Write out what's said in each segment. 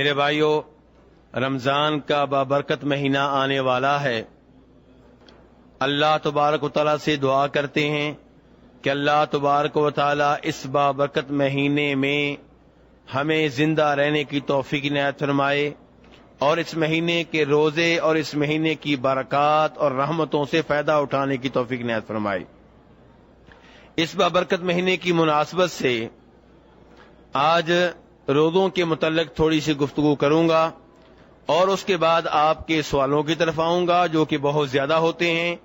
میرے بھائیو، رمضان کا بابرکت مہینہ آنے والا ہے۔ اللہ تبارک و تعالیٰ سے دعا کرتے ہیں کہ اللہ تبارک و تعالیٰ اس بابرکت مہینے میں ہمیں زندہ رہنے کی توفیق عنایت فرمائے اور اس مہینے کے روزے اور اس مہینے کی برکات اور رحمتوں سے فائدہ اٹھانے کی توفیق عنایت فرمائے۔ اس بابرکت مہینے کی مناسبت سے آج روزوں کے متعلق تھوڑی سی گفتگو کروں گا اور اس کے بعد آپ کے سوالوں کی طرف آؤں گا جو کہ بہت زیادہ ہوتے ہیں۔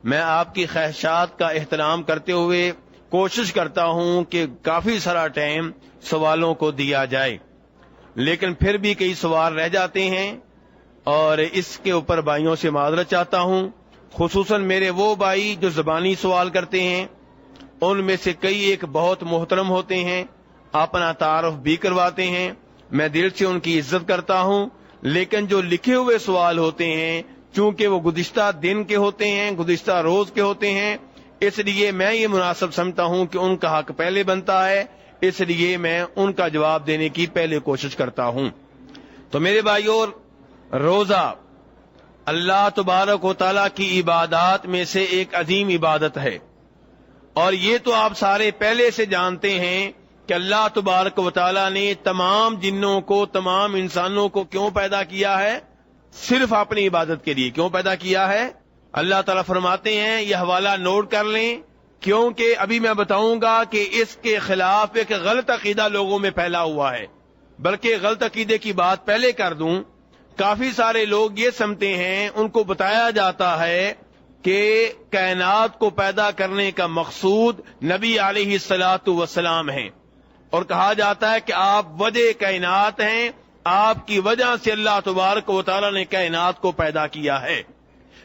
میں آپ کی خواہشات کا احترام کرتے ہوئے کوشش کرتا ہوں کہ کافی سارا ٹائم سوالوں کو دیا جائے، لیکن پھر بھی کئی سوال رہ جاتے ہیں اور اس کے اوپر بھائیوں سے معذرت چاہتا ہوں، خصوصاً میرے وہ بھائی جو زبانی سوال کرتے ہیں۔ ان میں سے کئی ایک بہت محترم ہوتے ہیں، اپنا تعارف بھی کرواتے ہیں، میں دل سے ان کی عزت کرتا ہوں، لیکن جو لکھے ہوئے سوال ہوتے ہیں چونکہ وہ گزشتہ دن کے ہوتے ہیں، گزشتہ روز کے ہوتے ہیں، اس لیے میں یہ مناسب سمجھتا ہوں کہ ان کا حق پہلے بنتا ہے، اس لیے میں ان کا جواب دینے کی پہلے کوشش کرتا ہوں۔ تو میرے بھائیو، روزہ اللہ تبارک و تعالیٰ کی عبادات میں سے ایک عظیم عبادت ہے، اور یہ تو آپ سارے پہلے سے جانتے ہیں کہ اللہ تبارک و تعالیٰ نے تمام جنوں کو، تمام انسانوں کو کیوں پیدا کیا ہے؟ صرف اپنی عبادت کے لیے۔ کیوں پیدا کیا ہے؟ اللہ تعالیٰ فرماتے ہیں، یہ حوالہ نوٹ کر لیں، کیونکہ ابھی میں بتاؤں گا کہ اس کے خلاف ایک غلط عقیدہ لوگوں میں پھیلا ہوا ہے۔ بلکہ غلط عقیدے کی بات پہلے کر دوں، کافی سارے لوگ یہ سمجھتے ہیں، ان کو بتایا جاتا ہے کہ کائنات کو پیدا کرنے کا مقصود نبی علیہ الصلاۃ والسلام ہے، اور کہا جاتا ہے کہ آپ وجہ کائنات ہیں، آپ کی وجہ سے اللہ تبارک و تعالیٰ نے کائنات کو پیدا کیا ہے۔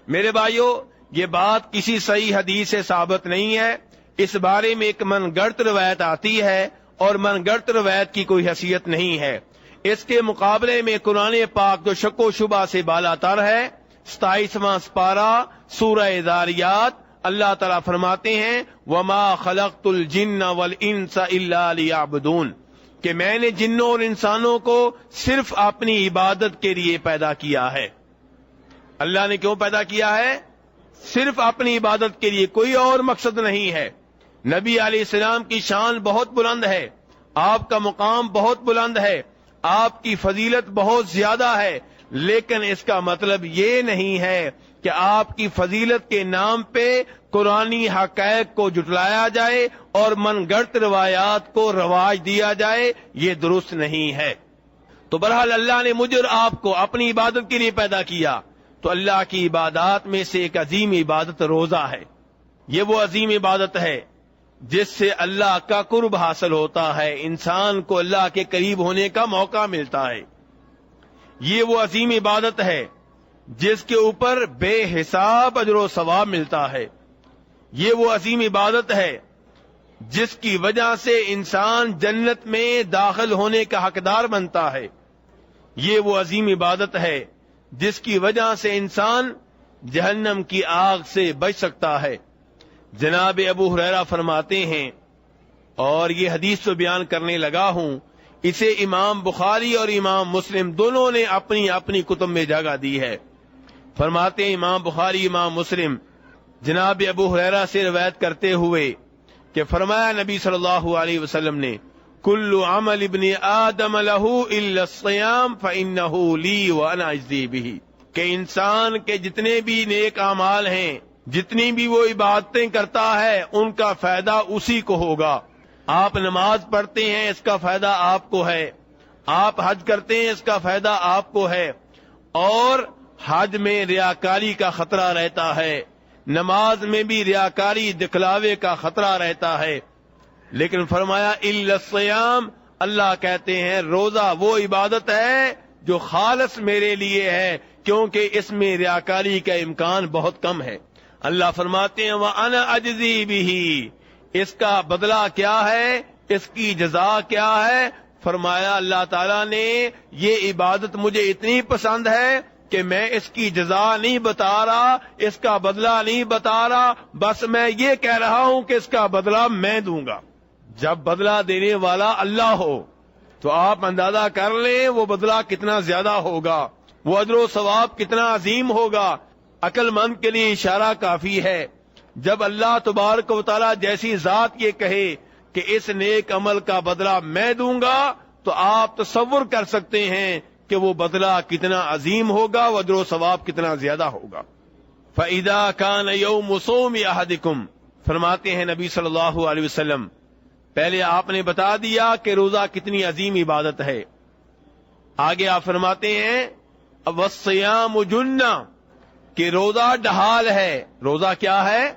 میرے بھائیو، یہ بات کسی صحیح حدیث سے ثابت نہیں ہے، اس بارے میں ایک من گڑت روایت آتی ہے، اور من گڑت روایت کی کوئی حیثیت نہیں ہے۔ اس کے مقابلے میں قرآن پاک جو شک و شبہ سے بالا تر ہے، 27واں سپارہ سورہ ذاریات، اللہ تعالیٰ فرماتے ہیں، وَمَا خَلَقْتُ الْجِنَّ وَالْإِنسَ إِلَّا لِيَعْبُدُونَ، کہ میں نے جنوں اور انسانوں کو صرف اپنی عبادت کے لیے پیدا کیا ہے۔ اللہ نے کیوں پیدا کیا ہے؟ صرف اپنی عبادت کے لیے، کوئی اور مقصد نہیں ہے۔ نبی علیہ السلام کی شان بہت بلند ہے، آپ کا مقام بہت بلند ہے، آپ کی فضیلت بہت زیادہ ہے، لیکن اس کا مطلب یہ نہیں ہے کہ آپ کی فضیلت کے نام پہ قرآنی حقائق کو جھٹلایا جائے اور من گڑت روایات کو رواج دیا جائے، یہ درست نہیں ہے۔ تو بہرحال اللہ نے مجھ اور آپ کو اپنی عبادت کے لیے پیدا کیا، تو اللہ کی عبادات میں سے ایک عظیم عبادت روزہ ہے۔ یہ وہ عظیم عبادت ہے جس سے اللہ کا قرب حاصل ہوتا ہے، انسان کو اللہ کے قریب ہونے کا موقع ملتا ہے۔ یہ وہ عظیم عبادت ہے جس کے اوپر بے حساب اجر و ثواب ملتا ہے۔ یہ وہ عظیم عبادت ہے جس کی وجہ سے انسان جنت میں داخل ہونے کا حقدار بنتا ہے۔ یہ وہ عظیم عبادت ہے جس کی وجہ سے انسان جہنم کی آگ سے بچ سکتا ہے۔ جناب ابو ہریرہ فرماتے ہیں، اور یہ حدیث تو بیان کرنے لگا ہوں، اسے امام بخاری اور امام مسلم دونوں نے اپنی اپنی کتب میں جگہ دی ہے۔ فرماتے ہیں امام بخاری، امام مسلم جناب ابو ہریرہ سے روایت کرتے ہوئے کہ فرمایا نبی صلی اللہ علیہ وسلم نے، کل عمل ابن آدم لہ الا الصیام فانہ لی وانا اجزی بہ، کہ انسان کے جتنے بھی نیک اعمال ہیں، جتنی بھی وہ عبادتیں کرتا ہے، ان کا فائدہ اسی کو ہوگا۔ آپ نماز پڑھتے ہیں، اس کا فائدہ آپ کو ہے، آپ حج کرتے ہیں، اس کا فائدہ آپ کو ہے، اور حج میں ریاکاری کا خطرہ رہتا ہے، نماز میں بھی ریاکاری دکھلاوے کا خطرہ رہتا ہے، لیکن فرمایا الا الصیام، اللہ کہتے ہیں روزہ وہ عبادت ہے جو خالص میرے لیے ہے، کیونکہ اس میں ریاکاری کا امکان بہت کم ہے۔ اللہ فرماتے ہیں وَأَنَا أَجْزِي بِهِ، اس کا بدلہ کیا ہے، اس کی جزا کیا ہے؟ فرمایا اللہ تعالیٰ نے یہ عبادت مجھے اتنی پسند ہے کہ میں اس کی جزا نہیں بتا رہا، اس کا بدلہ نہیں بتا رہا، بس میں یہ کہہ رہا ہوں کہ اس کا بدلہ میں دوں گا۔ جب بدلہ دینے والا اللہ ہو تو آپ اندازہ کر لیں وہ بدلہ کتنا زیادہ ہوگا، وہ اجر و ثواب کتنا عظیم ہوگا۔ عقل مند کے لیے اشارہ کافی ہے۔ جب اللہ تبارک و تعالی جیسی ذات یہ کہے کہ اس نیک عمل کا بدلہ میں دوں گا، تو آپ تصور کر سکتے ہیں کہ وہ بدلہ کتنا عظیم ہوگا، وہ اجر و ثواب کتنا زیادہ ہوگا۔ فَإِذَا كَانَ يَوْمُ صَوْمِ أَحَدِكُمْ، فرماتے ہیں نبی صلی اللہ علیہ وسلم، پہلے آپ نے بتا دیا کہ روزہ کتنی عظیم عبادت ہے، آگے آپ فرماتے ہیں وَالصِّيَامُ جُنَّةٌ، کہ روزہ ڈھال ہے۔ روزہ کیا ہے؟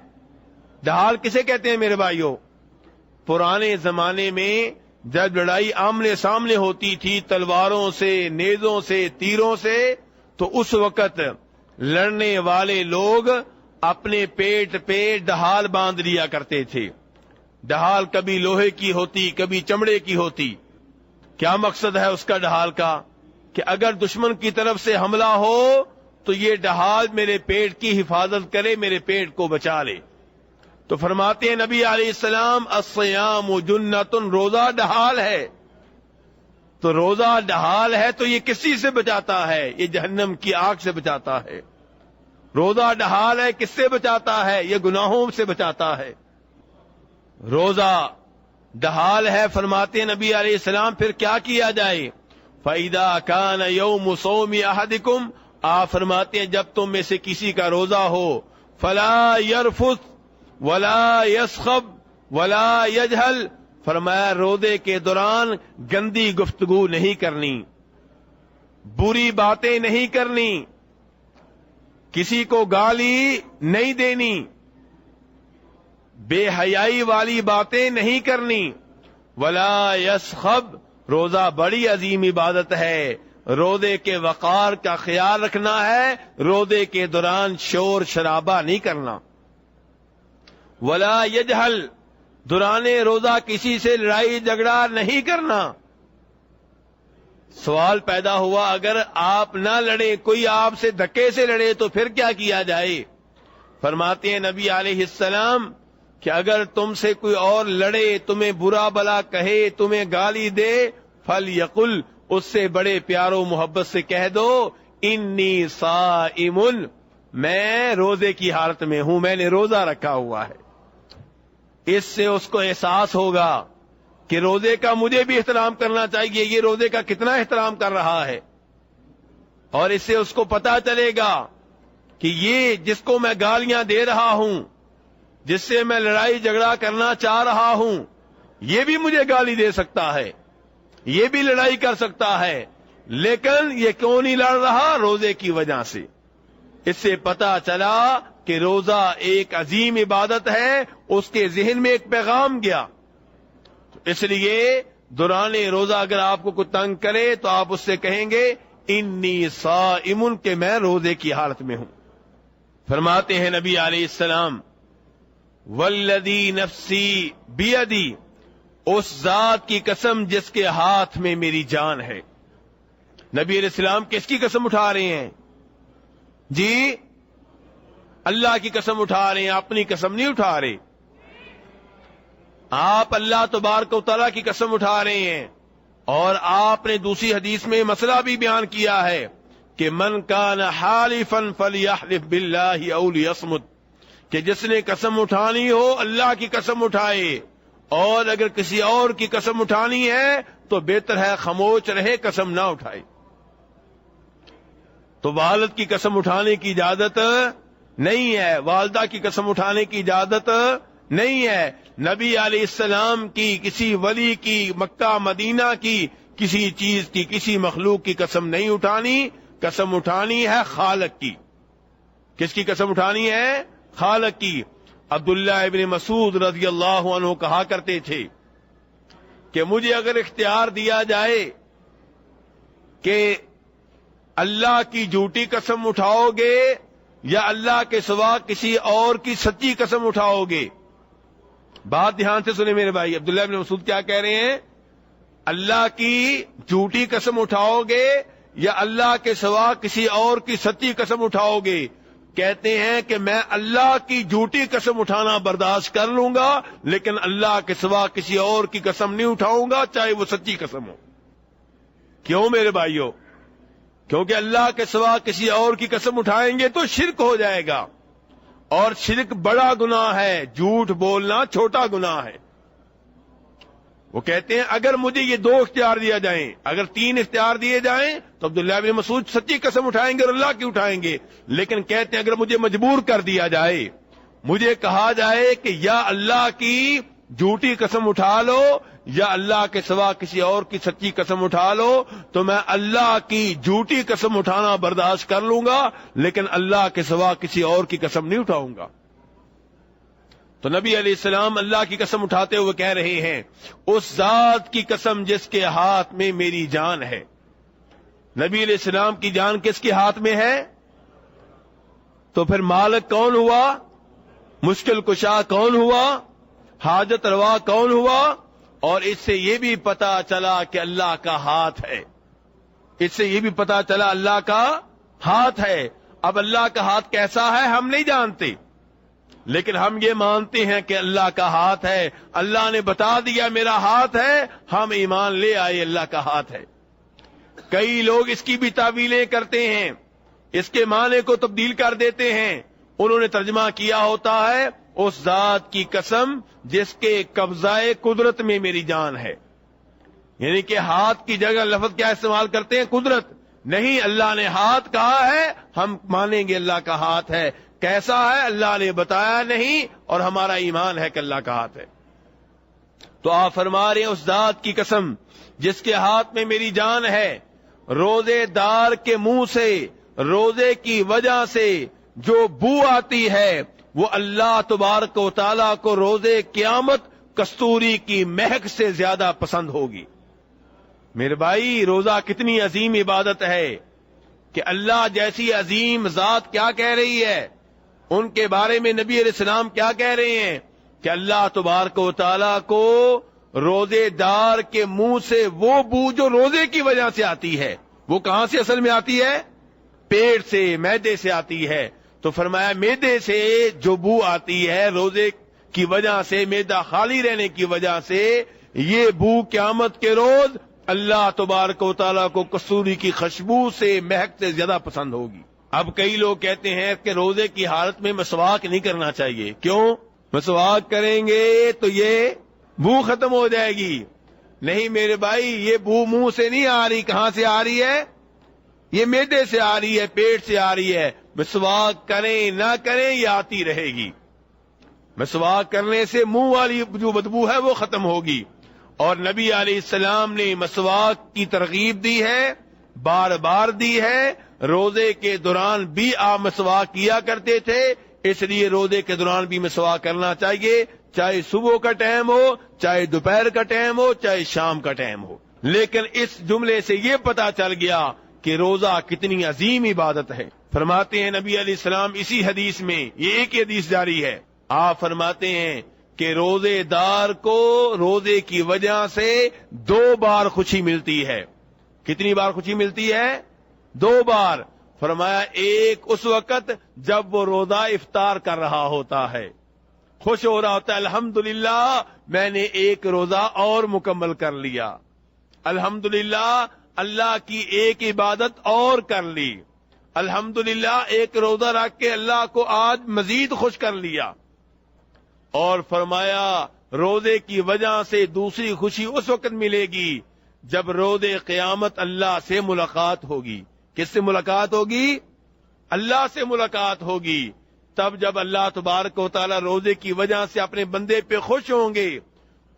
ڈھال کسے کہتے ہیں میرے بھائیوں؟ پرانے زمانے میں جب لڑائی آمنے سامنے ہوتی تھی تلواروں سے، نیزوں سے، تیروں سے، تو اس وقت لڑنے والے لوگ اپنے پیٹ پہ ڈھال باندھ لیا کرتے تھے۔ ڈھال کبھی لوہے کی ہوتی، کبھی چمڑے کی ہوتی۔ کیا مقصد ہے اس کا ڈھال کا؟ کہ اگر دشمن کی طرف سے حملہ ہو تو یہ ڈھال میرے پیٹ کی حفاظت کرے، میرے پیٹ کو بچا لے۔ تو فرماتے ہیں نبی علیہ السلام الصیام جنۃ، روزہ ڈھال ہے۔ تو روزہ ڈھال ہے تو یہ کس چیز سے بچاتا ہے؟ یہ جہنم کی آگ سے بچاتا ہے۔ روزہ ڈھال ہے، کس سے بچاتا ہے؟ یہ گناہوں سے بچاتا ہے۔ روزہ ڈھال ہے، فرماتے ہیں نبی علیہ السلام، پھر کیا کیا جائے؟ فَإِذَا كَانَ يَوْمُ صَوْمِ أَحَدِكُمْ، آپ فرماتے ہیں جب تم میں سے کسی کا روزہ ہو، فَلَا يَرْفُثْ وَلَا يَسْخَبْ وَلَا يَجْهَلْ، فرمایا روزے کے دوران گندی گفتگو نہیں کرنی، بری باتیں نہیں کرنی، کسی کو گالی نہیں دینی، بے حیائی والی باتیں نہیں کرنی، ولا یسخب، روزہ بڑی عظیم عبادت ہے، روزے کے وقار کا خیال رکھنا ہے، روزے کے دوران شور شرابہ نہیں کرنا، ولا یجہل، دوران روزہ کسی سے لڑائی جھگڑا نہیں کرنا۔ سوال پیدا ہوا اگر آپ نہ لڑیں، کوئی آپ سے دھکے سے لڑے تو پھر کیا کیا جائے؟ فرماتے ہیں نبی علیہ السلام کہ اگر تم سے کوئی اور لڑے، تمہیں برا بلا کہے، تمہیں گالی دے، فَلْيَقُلْ، اس سے بڑے پیار و محبت سے کہہ دو انی صائم، میں روزے کی حالت میں ہوں، میں نے روزہ رکھا ہوا ہے۔ اس سے اس کو احساس ہوگا کہ روزے کا مجھے بھی احترام کرنا چاہیے، یہ روزے کا کتنا احترام کر رہا ہے، اور اس سے اس کو پتا چلے گا کہ یہ جس کو میں گالیاں دے رہا ہوں، جس سے میں لڑائی جھگڑا کرنا چاہ رہا ہوں، یہ بھی مجھے گالی دے سکتا ہے، یہ بھی لڑائی کر سکتا ہے، لیکن یہ کیوں نہیں لڑ رہا؟ روزے کی وجہ سے۔ اس سے پتا چلا کہ روزہ ایک عظیم عبادت ہے، اس کے ذہن میں ایک پیغام گیا۔ اس لیے دوران روزہ اگر آپ کو کوئی تنگ کرے تو آپ اس سے کہیں گے انی صائم، کہ میں روزے کی حالت میں ہوں۔ فرماتے ہیں نبی علیہ السلام والذی نفسی بیدی، اس ذات کی قسم جس کے ہاتھ میں میری جان ہے۔ نبی علیہ السلام کس کی قسم اٹھا رہے ہیں؟ جی اللہ کی قسم اٹھا رہے ہیں، اپنی قسم نہیں اٹھا رہے۔ آپ اللہ تبارک و تعالیٰ کی قسم اٹھا رہے ہیں، اور آپ نے دوسری حدیث میں مسئلہ بھی بیان کیا ہے کہ من کان حالفا فلیحلف باللہ او لیصمت، کہ جس نے قسم اٹھانی ہو اللہ کی قسم اٹھائے، اور اگر کسی اور کی قسم اٹھانی ہے تو بہتر ہے خاموش رہے، قسم نہ اٹھائے۔ تو والد کی قسم اٹھانے کی اجازت نہیں ہے، والدہ کی قسم اٹھانے کی اجازت نہیں ہے، نبی علیہ السلام کی، کسی ولی کی، مکہ مدینہ کی کسی چیز کی، کسی مخلوق کی قسم نہیں اٹھانی، قسم اٹھانی ہے خالق کی۔ کس کی قسم اٹھانی ہے؟ خالق کی۔ عبداللہ ابن مسعود رضی اللہ عنہ کہا کرتے تھے کہ مجھے اگر اختیار دیا جائے کہ اللہ کی جھوٹی قسم اٹھاؤ گے یا اللہ کے سوا کسی اور کی سچی قسم اٹھاؤ گے، بات دھیان سے سنیں میرے بھائی، عبداللہ ابن مسعود کیا کہہ رہے ہیں؟ اللہ کی جھوٹی قسم اٹھاؤ گے یا اللہ کے سوا کسی اور کی سچی قسم اٹھاؤ گے؟ کہتے ہیں کہ میں اللہ کی جھوٹی قسم اٹھانا برداشت کر لوں گا، لیکن اللہ کے سوا کسی اور کی قسم نہیں اٹھاؤں گا، چاہے وہ سچی قسم ہو۔ کیوں میرے بھائیوں؟ کیونکہ اللہ کے سوا کسی اور کی قسم اٹھائیں گے تو شرک ہو جائے گا، اور شرک بڑا گناہ ہے، جھوٹ بولنا چھوٹا گناہ ہے۔ وہ کہتے ہیں اگر مجھے یہ 2 اختیار دیا جائیں، اگر 3 اختیار دیے جائیں تو عبداللہ بن مسعود سچی قسم اٹھائیں گے اور اللہ کی اٹھائیں گے، لیکن کہتے ہیں اگر مجھے مجبور کر دیا جائے، مجھے کہا جائے کہ یا اللہ کی جھوٹی قسم اٹھا لو یا اللہ کے سوا کسی اور کی سچی قسم اٹھا لو، تو میں اللہ کی جھوٹی قسم اٹھانا برداشت کر لوں گا، لیکن اللہ کے سوا کسی اور کی قسم نہیں اٹھاؤں گا۔ تو نبی علیہ السلام اللہ کی قسم اٹھاتے ہوئے کہہ رہے ہیں اس ذات کی قسم جس کے ہاتھ میں میری جان ہے۔ نبی علیہ السلام کی جان کس کے ہاتھ میں ہے؟ تو پھر مالک کون ہوا؟ مشکل کشا کون ہوا؟ حاجت روا کون ہوا؟ اور اس سے یہ بھی پتا چلا کہ اللہ کا ہاتھ ہے، اس سے یہ بھی پتا چلا اللہ کا ہاتھ ہے۔ اب اللہ کا ہاتھ کیسا ہے ہم نہیں جانتے، لیکن ہم یہ مانتے ہیں کہ اللہ کا ہاتھ ہے، اللہ نے بتا دیا میرا ہاتھ ہے، ہم ایمان لے آئے اللہ کا ہاتھ ہے۔ کئی لوگ اس کی بھی تعویلیں کرتے ہیں، اس کے معنی کو تبدیل کر دیتے ہیں۔ انہوں نے ترجمہ کیا ہوتا ہے اس ذات کی قسم جس کے قبضہ قدرت میں میری جان ہے، یعنی کہ ہاتھ کی جگہ لفظ کیا استعمال کرتے ہیں؟ قدرت نہیں، اللہ نے ہاتھ کہا ہے، ہم مانیں گے اللہ کا ہاتھ ہے۔ کیسا ہے اللہ نے بتایا نہیں، اور ہمارا ایمان ہے کہ اللہ کا ہاتھ ہے۔ تو آپ فرما رہے ہیں اس ذات کی قسم جس کے ہاتھ میں میری جان ہے، روزے دار کے منہ سے روزے کی وجہ سے جو بو آتی ہے وہ اللہ تبارک و تعالیٰ کو روزے قیامت کستوری کی مہک سے زیادہ پسند ہوگی۔ میرے بھائی روزہ کتنی عظیم عبادت ہے کہ اللہ جیسی عظیم ذات کیا کہہ رہی ہے، ان کے بارے میں نبی علیہ السلام کیا کہہ رہے ہیں کہ اللہ تبارک و تعالیٰ کو روزے دار کے منہ سے وہ بو جو روزے کی وجہ سے آتی ہے، وہ کہاں سے اصل میں آتی ہے؟ پیٹ سے، معدے سے آتی ہے۔ تو فرمایا معدے سے جو بو آتی ہے روزے کی وجہ سے، معدہ خالی رہنے کی وجہ سے، یہ بو قیامت کے روز اللہ تبارک و تعالیٰ کو کستوری کی خوشبو سے مہک سے زیادہ پسند ہوگی۔ اب کئی لوگ کہتے ہیں کہ روزے کی حالت میں مسواک نہیں کرنا چاہیے، کیوں؟ مسواک کریں گے تو یہ بو ختم ہو جائے گی۔ نہیں میرے بھائی، یہ بو منہ سے نہیں آ رہی، کہاں سے آ رہی ہے؟ یہ معدے سے آ رہی ہے، پیٹ سے آ رہی ہے۔ مسواک کریں نہ کریں یہ آتی رہے گی۔ مسواک کرنے سے منہ والی جو بدبو ہے وہ ختم ہوگی۔ اور نبی علیہ السلام نے مسواک کی ترغیب دی ہے، بار بار دی ہے۔ روزے کے دوران بھی آپ مسواک کیا کرتے تھے، اس لیے روزے کے دوران بھی مسواک کرنا چاہیے، چاہے صبح کا ٹائم ہو، چاہے دوپہر کا ٹائم ہو، چاہے شام کا ٹائم ہو۔ لیکن اس جملے سے یہ پتا چل گیا کہ روزہ کتنی عظیم عبادت ہے۔ فرماتے ہیں نبی علیہ السلام اسی حدیث میں، یہ ایک حدیث جاری ہے، آپ فرماتے ہیں کہ روزے دار کو روزے کی وجہ سے 2 بار خوشی ملتی ہے۔ کتنی بار خوشی ملتی ہے؟ 2 بار۔ فرمایا ایک اس وقت جب وہ روزہ افطار کر رہا ہوتا ہے، خوش ہو رہا ہوتا ہے، الحمدللہ میں نے ایک روزہ اور مکمل کر لیا، الحمدللہ اللہ کی ایک عبادت اور کر لی، الحمدللہ ایک روزہ رکھ کے اللہ کو آج مزید خوش کر لیا۔ اور فرمایا روزے کی وجہ سے دوسری خوشی اس وقت ملے گی جب روزے قیامت اللہ سے ملاقات ہوگی۔ کس سے ملاقات ہوگی؟ اللہ سے ملاقات ہوگی۔ تب جب اللہ تبارک و تعالی روزے کی وجہ سے اپنے بندے پہ خوش ہوں گے،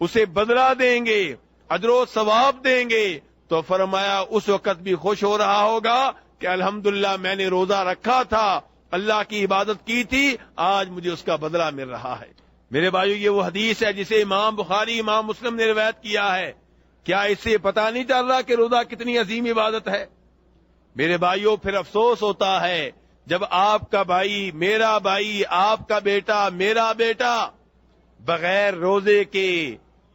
اسے بدلہ دیں گے، اجر و ثواب دیں گے، تو فرمایا اس وقت بھی خوش ہو رہا ہوگا کہ الحمدللہ میں نے روزہ رکھا تھا، اللہ کی عبادت کی تھی، آج مجھے اس کا بدلہ مل رہا ہے۔ میرے بھائیو یہ وہ حدیث ہے جسے امام بخاری امام مسلم نے روایت کیا ہے۔ کیا اس سے پتہ نہیں چل رہا کہ روزہ کتنی عظیم عبادت ہے؟ میرے بھائیو پھر افسوس ہوتا ہے جب آپ کا بھائی، میرا بھائی، آپ کا بیٹا، میرا بیٹا بغیر روزے کے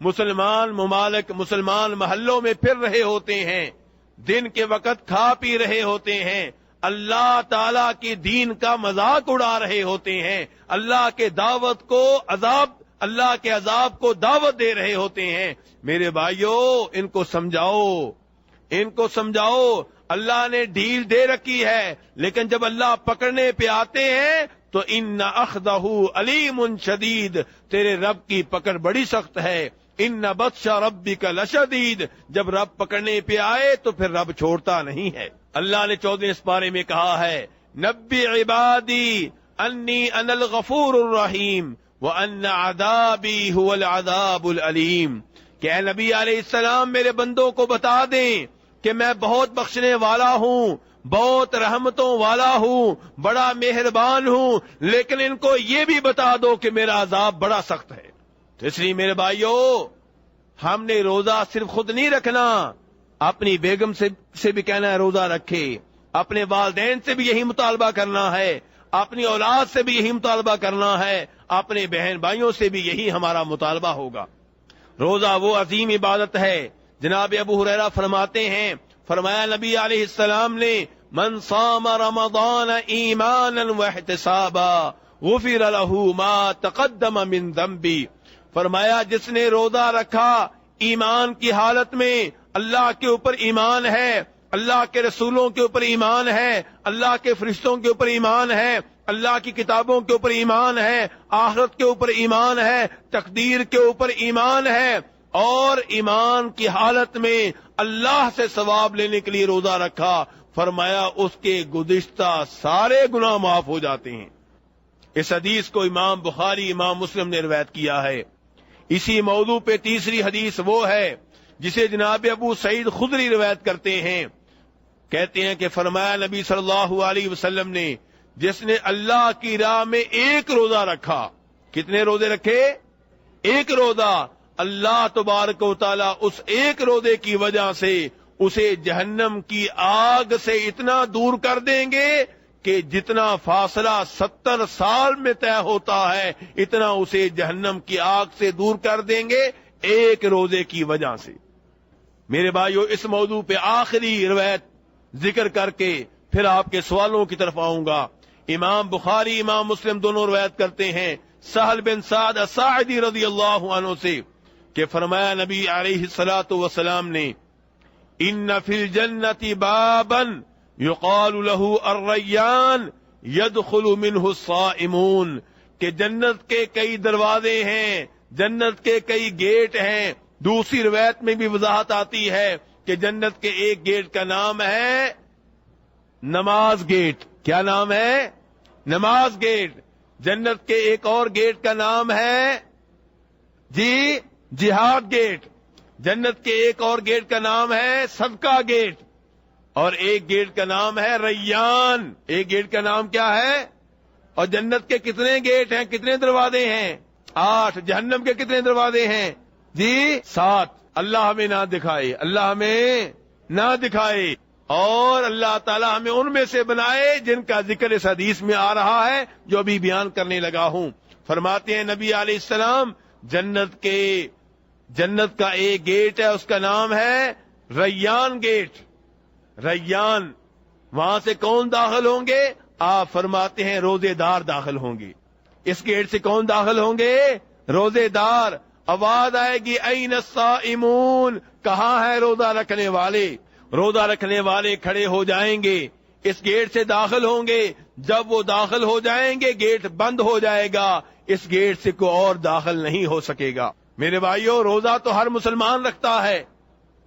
مسلمان ممالک، مسلمان محلوں میں پھر رہے ہوتے ہیں، دن کے وقت کھا پی رہے ہوتے ہیں، اللہ تعالی کے دین کا مذاق اڑا رہے ہوتے ہیں، اللہ کے دعوت کو اللہ کے عذاب کو دعوت دے رہے ہوتے ہیں۔ میرے بھائیو ان کو سمجھاؤ، ان کو سمجھاؤ اللہ نے ڈھیل دے رکھی ہے، لیکن جب اللہ پکڑنے پہ آتے ہیں تو ان اخذہ علیم شدید، تیرے رب کی پکڑ بڑی سخت ہے، ان بطش ربک لشدید، جب رب پکڑنے پہ آئے تو پھر رب چھوڑتا نہیں ہے۔ اللہ نے 14 پارے میں کہا ہے نبی عبادی انی انا الغفور الرحیم وان عذابی هو العذاب العلیم، کہ اے نبی علیہ السلام میرے بندوں کو بتا دیں کہ میں بہت بخشنے والا ہوں، بہت رحمتوں والا ہوں، بڑا مہربان ہوں، لیکن ان کو یہ بھی بتا دو کہ میرا عذاب بڑا سخت ہے۔ تو اس لیے میرے بھائیو، ہم نے روزہ صرف خود نہیں رکھنا، اپنی بیگم سے بھی کہنا ہے روزہ رکھے، اپنے والدین سے بھی یہی مطالبہ کرنا ہے، اپنی اولاد سے بھی یہی مطالبہ کرنا ہے، اپنے بہن بھائیوں سے بھی یہی ہمارا مطالبہ ہوگا۔ روزہ وہ عظیم عبادت ہے، جناب ابو ہریرہ فرماتے ہیں، فرمایا نبی علیہ السلام نے من صام رمضان ایمانا واحتسابا غفر له ما تقدم من ذنبی، فرمایا جس نے روزہ رکھا ایمان کی حالت میں، اللہ کے اوپر ایمان ہے، اللہ کے رسولوں کے اوپر ایمان ہے، اللہ کے فرشتوں کے اوپر ایمان ہے، اللہ کی کتابوں کے اوپر ایمان ہے، آخرت کے اوپر ایمان ہے، تقدیر کے اوپر ایمان ہے، اور ایمان کی حالت میں اللہ سے ثواب لینے کے لیے روزہ رکھا، فرمایا اس کے گزشتہ سارے گناہ معاف ہو جاتے ہیں۔ اس حدیث کو امام بخاری امام مسلم نے روایت کیا ہے۔ اسی موضوع پہ تیسری حدیث وہ ہے جسے جناب ابو سعید خدری روایت کرتے ہیں، کہتے ہیں کہ فرمایا نبی صلی اللہ علیہ وسلم نے جس نے اللہ کی راہ میں ایک روزہ رکھا، کتنے روزے رکھے؟ ایک روزہ، اللہ تبارک و تعالی اس ایک روزے کی وجہ سے اسے جہنم کی آگ سے اتنا دور کر دیں گے کہ جتنا فاصلہ 70 سال میں طے ہوتا ہے اتنا اسے جہنم کی آگ سے دور کر دیں گے ایک روزے کی وجہ سے۔ میرے بھائیو، اس موضوع پہ آخری روایت ذکر کر کے پھر آپ کے سوالوں کی طرف آؤں گا۔ امام بخاری امام مسلم دونوں روایت کرتے ہیں سہل بن سعد الساعدی رضی اللہ عنہ سے کہ فرمایا نبی علیہ الصلوۃ والسلام نے ان فی الجنۃ بابا یقال له الریان يدخل منه الصائمون، کہ جنت کے کئی دروازے ہیں، جنت کے کئی گیٹ ہیں۔ دوسری روایت میں بھی وضاحت آتی ہے کہ جنت کے ایک گیٹ کا نام ہے نماز گیٹ۔ کیا نام ہے؟ نماز گیٹ۔ جنت کے ایک اور گیٹ کا نام ہے جہاد گیٹ۔ جنت کے ایک اور گیٹ کا نام ہے صدقہ گیٹ، اور ایک گیٹ کا نام ہے ریان۔ ایک گیٹ کا نام کیا ہے؟ اور جنت کے کتنے گیٹ ہیں، کتنے دروازے ہیں؟ 8۔ جہنم کے کتنے دروازے ہیں؟ 7۔ اللہ ہمیں نہ دکھائے، اللہ ہمیں نہ دکھائے، اور اللہ تعالی ہمیں ان میں سے بنائے جن کا ذکر اس حدیث میں آ رہا ہے جو ابھی بیان کرنے لگا ہوں۔ فرماتے ہیں نبی علیہ السلام جنت کا ایک گیٹ ہے، اس کا نام ہے ریان گیٹ۔ ریان، وہاں سے کون داخل ہوں گے؟ آپ فرماتے ہیں روزے دار داخل ہوں گے۔ اس گیٹ سے کون داخل ہوں گے؟ روزے دار۔ آواز آئے گی این الصائمون، کہاں ہے روزہ رکھنے والے؟ روزہ رکھنے والے کھڑے ہو جائیں گے، اس گیٹ سے داخل ہوں گے۔ جب وہ داخل ہو جائیں گے گیٹ بند ہو جائے گا، اس گیٹ سے کوئی اور داخل نہیں ہو سکے گا۔ میرے بھائیو، روزہ تو ہر مسلمان رکھتا ہے،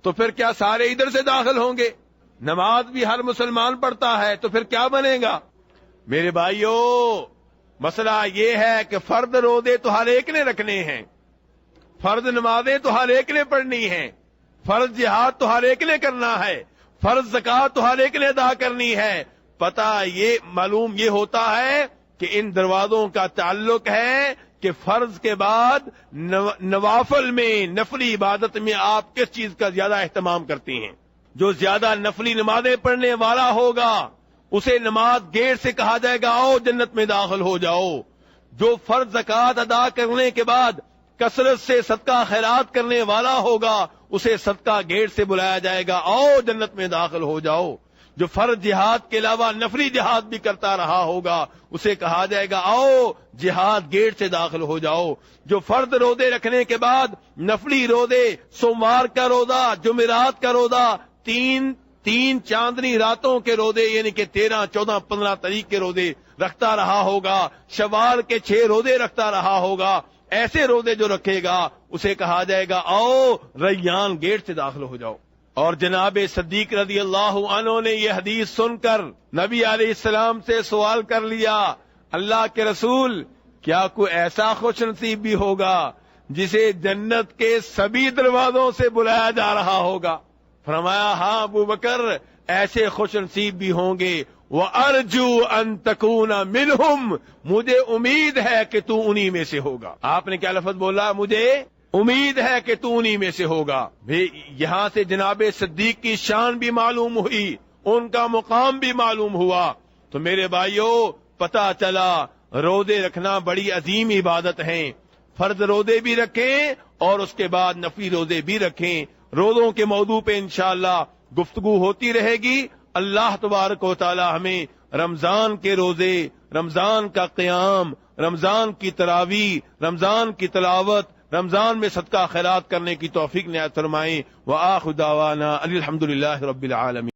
تو پھر کیا سارے ادھر سے داخل ہوں گے؟ نماز بھی ہر مسلمان پڑھتا ہے، تو پھر کیا بنے گا؟ میرے بھائیو، مسئلہ یہ ہے کہ فرض روزے تو ہر ایک نے رکھنے ہیں، فرض نمازیں تو ہر ایک نے پڑھنی ہیں، فرض جہاد تو ہر ایک نے کرنا ہے، فرض زکوٰۃ تو ہر ایک نے ادا کرنی ہے۔ پتہ یہ معلوم یہ ہوتا ہے کہ ان دروازوں کا تعلق ہے کہ فرض کے بعد نوافل میں، نفلی عبادت میں آپ کس چیز کا زیادہ اہتمام کرتے ہیں؟ جو زیادہ نفلی نمازیں پڑھنے والا ہوگا اسے نماز گیٹ سے کہا جائے گا آؤ جنت میں داخل ہو جاؤ۔ جو فرض زکوٰۃ ادا کرنے کے بعد کثرت سے صدقہ خیرات کرنے والا ہوگا اسے صدقہ گیٹ سے بلایا جائے گا آؤ جنت میں داخل ہو جاؤ۔ جو فرض جہاد کے علاوہ نفلی جہاد بھی کرتا رہا ہوگا اسے کہا جائے گا آؤ جہاد گیٹ سے داخل ہو جاؤ۔ جو فرض روزے رکھنے کے بعد نفلی روزے، سوموار کا روزہ، جمعرات کا روزہ تین چاندنی راتوں کے روزے یعنی کہ 13, 14, 15 تاریخ کے روزے رکھتا رہا ہوگا, شوال کے 6 روزے رکھتا رہا ہوگا, ایسے روزے جو رکھے گا اسے کہا جائے گا آؤ ریان گیٹ سے داخل ہو جاؤ. اور جناب صدیق رضی اللہ عنہ نے یہ حدیث سن کر نبی علیہ السلام سے سوال کر لیا, اللہ کے رسول کیا کوئی ایسا خوش نصیب بھی ہوگا جسے جنت کے سبھی دروازوں سے بلایا جا رہا ہوگا؟ فرمایا ہاں ابو بکر, ایسے خوش نصیب بھی ہوں گے. وَأَرْجُو أَن تَكُونَ مِنْهُمْ, مجھے امید ہے کہ تو انہی میں سے ہوگا. آپ نے کیا لفظ بولا؟ مجھے امید ہے کہ تو انہی میں سے ہوگا. یہاں سے جناب صدیق کی شان بھی معلوم ہوئی, ان کا مقام بھی معلوم ہوا. تو میرے بھائیوں پتہ چلا روزے رکھنا بڑی عظیم عبادت ہیں. فرض روزے بھی رکھیں اور اس کے بعد نفلی روزے بھی رکھیں. روزوں کے موضوع پہ انشاءاللہ گفتگو ہوتی رہے گی. اللہ تبارک و تعالی ہمیں رمضان کے روزے, رمضان کا قیام, رمضان کی تراویح, رمضان کی تلاوت, رمضان میں صدقہ خیرات کرنے کی توفیق عنایت فرمائیں. وآخر دعوانا الحمدللہ رب العالمین.